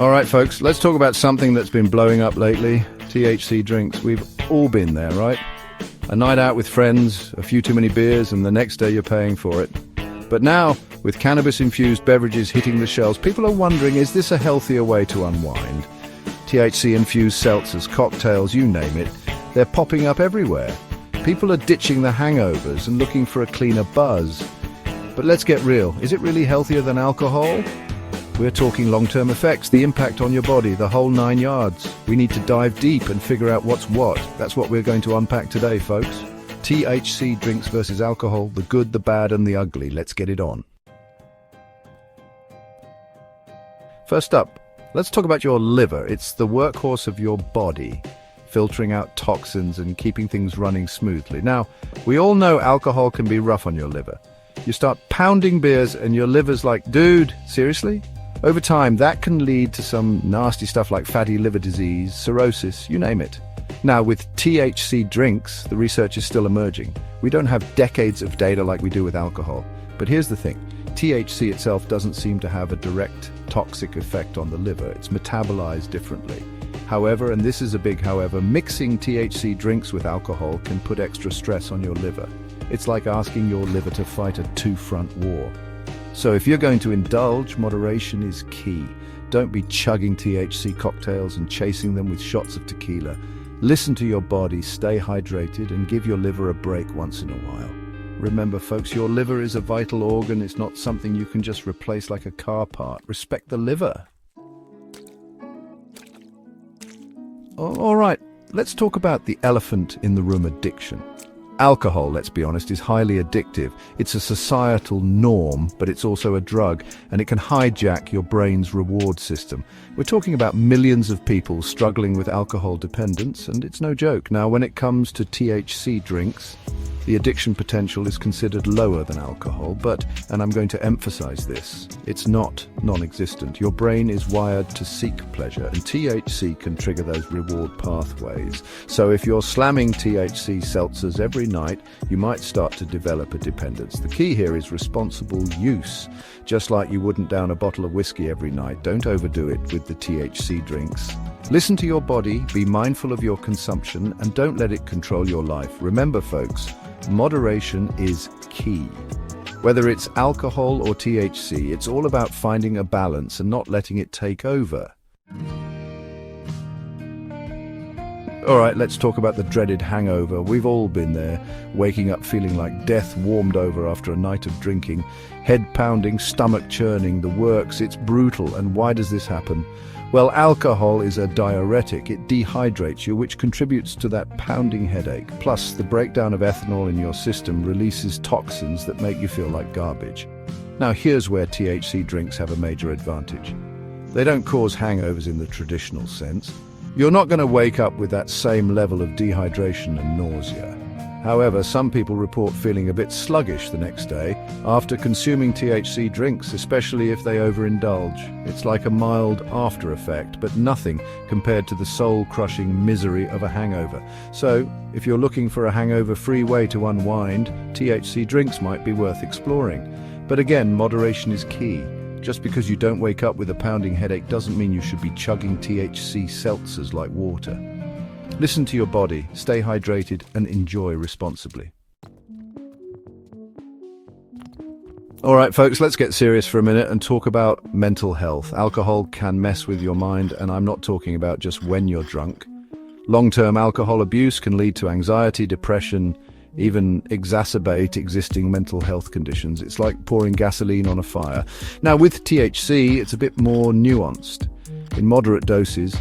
All right, folks, let's talk about something that's been blowing up lately, THC drinks. We've all been there, right? A night out with friends, a few too many beers, and the next day you're paying for it. But now, with cannabis-infused beverages hitting the shelves, people are wondering, is this a healthier way to unwind? THC-infused seltzers, cocktails, you name it, they're popping up everywhere. People are ditching the hangovers and looking for a cleaner buzz. But let's get real, is it really healthier than alcohol? We're talking long-term effects, the impact on your body, the whole 9 yards. We need to dive deep and figure out what's what. That's what we're going to unpack today, folks. THC drinks versus alcohol, the good, the bad, and the ugly. Let's get it on. First up, let's talk about your liver. It's the workhorse of your body, filtering out toxins and keeping things running smoothly. Now, we all know alcohol can be rough on your liver. You start pounding beers and your liver's like, dude, seriously? Over time, that can lead to some nasty stuff like fatty liver disease, cirrhosis, you name it. Now, with THC drinks, the research is still emerging. We don't have decades of data like we do with alcohol. But here's the thing. THC itself doesn't seem to have a direct toxic effect on the liver. It's metabolized differently. However, and this is a big however, mixing THC drinks with alcohol can put extra stress on your liver. It's like asking your liver to fight a two-front war. So if you're going to indulge, moderation is key. Don't be chugging THC cocktails and chasing them with shots of tequila. Listen to your body, stay hydrated, and give your liver a break once in a while. Remember, folks, your liver is a vital organ. It's not something you can just replace like a car part. Respect the liver. All right, let's talk about the elephant in the room, addiction. Alcohol, let's be honest, is highly addictive. It's a societal norm, but it's also a drug, and it can hijack your brain's reward system. We're talking about millions of people struggling with alcohol dependence, and it's no joke. Now, when it comes to THC drinks, the addiction potential is considered lower than alcohol, but, and I'm going to emphasize this, it's not non-existent. Your brain is wired to seek pleasure, and THC can trigger those reward pathways. So if you're slamming THC seltzers every night, you might start to develop a dependence. The key here is responsible use. Just like you wouldn't down a bottle of whiskey every night, don't overdo it with the THC drinks. Listen to your body, be mindful of your consumption, and don't let it control your life. Remember, folks, moderation is key. Whether it's alcohol or THC, it's all about finding a balance and not letting it take over. All right, let's talk about the dreaded hangover. We've all been there, waking up feeling like death warmed over after a night of drinking, head pounding, stomach churning, the works. It's brutal. And why does this happen? Well, alcohol is a diuretic. It dehydrates you, which contributes to that pounding headache. Plus, the breakdown of ethanol in your system releases toxins that make you feel like garbage. Now, here's where THC drinks have a major advantage. They don't cause hangovers in the traditional sense. You're not going to wake up with that same level of dehydration and nausea. However, some people report feeling a bit sluggish the next day after consuming THC drinks, especially if they overindulge. It's like a mild after effect, but nothing compared to the soul-crushing misery of a hangover. So, if you're looking for a hangover-free way to unwind, THC drinks might be worth exploring. But again, moderation is key. Just because you don't wake up with a pounding headache doesn't mean you should be chugging THC seltzers like water. Listen to your body, stay hydrated, and enjoy responsibly. All right, folks, let's get serious for a minute and talk about mental health. Alcohol can mess with your mind, and I'm not talking about just when you're drunk. Long-term alcohol abuse can lead to anxiety, depression, even exacerbate existing mental health conditions. It's like pouring gasoline on a fire. Now, with THC, it's a bit more nuanced. In moderate doses,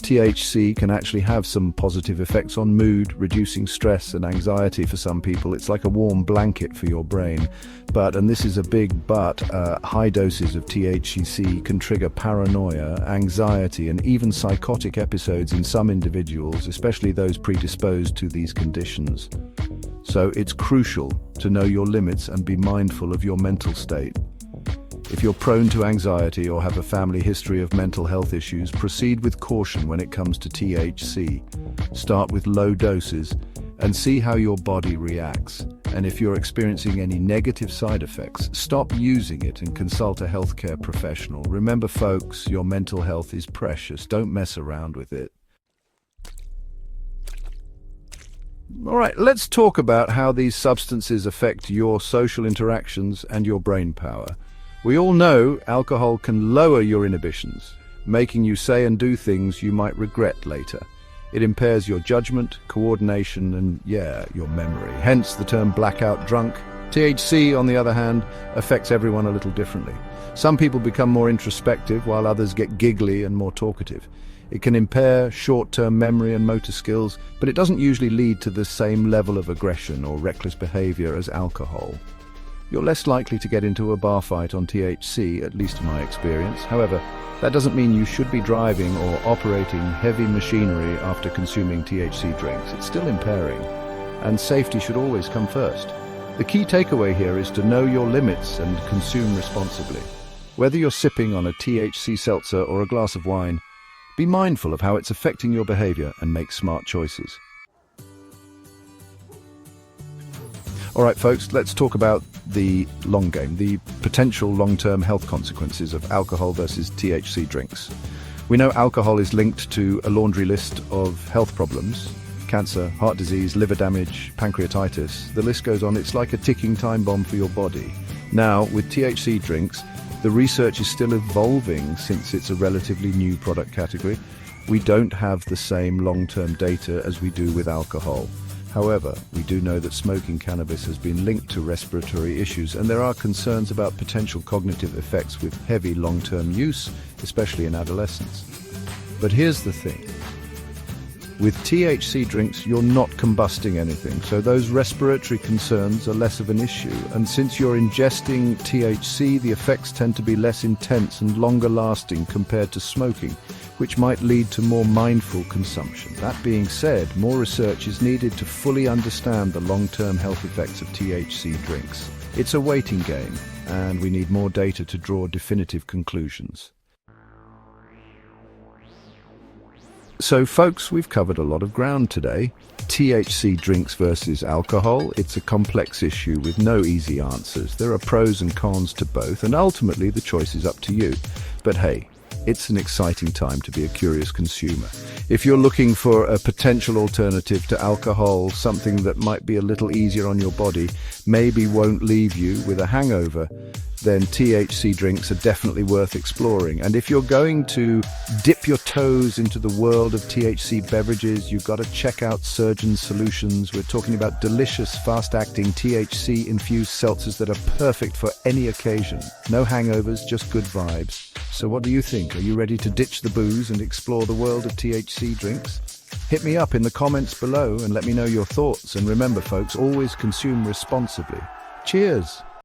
THC can actually have some positive effects on mood, reducing stress and anxiety for some people. It's like a warm blanket for your brain. But, and this is a big but, high doses of THC can trigger paranoia, anxiety, and even psychotic episodes in some individuals, especially those predisposed to these conditions. So it's crucial to know your limits and be mindful of your mental state. If you're prone to anxiety or have a family history of mental health issues, proceed with caution when it comes to THC. Start with low doses and see how your body reacts. And if you're experiencing any negative side effects, stop using it and consult a healthcare professional. Remember, folks, your mental health is precious. Don't mess around with it. All right, let's talk about how these substances affect your social interactions and your brain power. We all know alcohol can lower your inhibitions, making you say and do things you might regret later. It impairs your judgment, coordination, and, your memory. Hence the term blackout drunk. THC, on the other hand, affects everyone a little differently. Some people become more introspective, while others get giggly and more talkative. It can impair short-term memory and motor skills, but it doesn't usually lead to the same level of aggression or reckless behavior as alcohol. You're less likely to get into a bar fight on THC, at least in my experience. However, that doesn't mean you should be driving or operating heavy machinery after consuming THC drinks. It's still impairing, and safety should always come first. The key takeaway here is to know your limits and consume responsibly. Whether you're sipping on a THC seltzer or a glass of wine, be mindful of how it's affecting your behavior and make smart choices. All right, folks, let's talk about the long game, the potential long-term health consequences of alcohol versus THC drinks. We know alcohol is linked to a laundry list of health problems: cancer, heart disease, liver damage, pancreatitis. The list goes on. It's like a ticking time bomb for your body. Now, with THC drinks, the research is still evolving since it's a relatively new product category. We don't have the same long-term data as we do with alcohol. However, we do know that smoking cannabis has been linked to respiratory issues, and there are concerns about potential cognitive effects with heavy long-term use, especially in adolescents. But here's the thing. With THC drinks, you're not combusting anything, so those respiratory concerns are less of an issue. And since you're ingesting THC, the effects tend to be less intense and longer lasting compared to smoking, which might lead to more mindful consumption. That being said, more research is needed to fully understand the long-term health effects of THC drinks. It's a waiting game, and we need more data to draw definitive conclusions. So folks, we've covered a lot of ground today. THC drinks versus alcohol. It's a complex issue with no easy answers. There are pros and cons to both, and ultimately the choice is up to you. But hey, it's an exciting time to be a curious consumer. If you're looking for a potential alternative to alcohol, something that might be a little easier on your body, maybe won't leave you with a hangover, then THC drinks are definitely worth exploring. And if you're going to dip your toes into the world of THC beverages, you've got to check out Surgeon Solutions. We're talking about delicious, fast-acting THC-infused seltzers that are perfect for any occasion. No hangovers, just good vibes. So what do you think? Are you ready to ditch the booze and explore the world of THC drinks? Hit me up in the comments below and let me know your thoughts. And remember, folks, always consume responsibly. Cheers!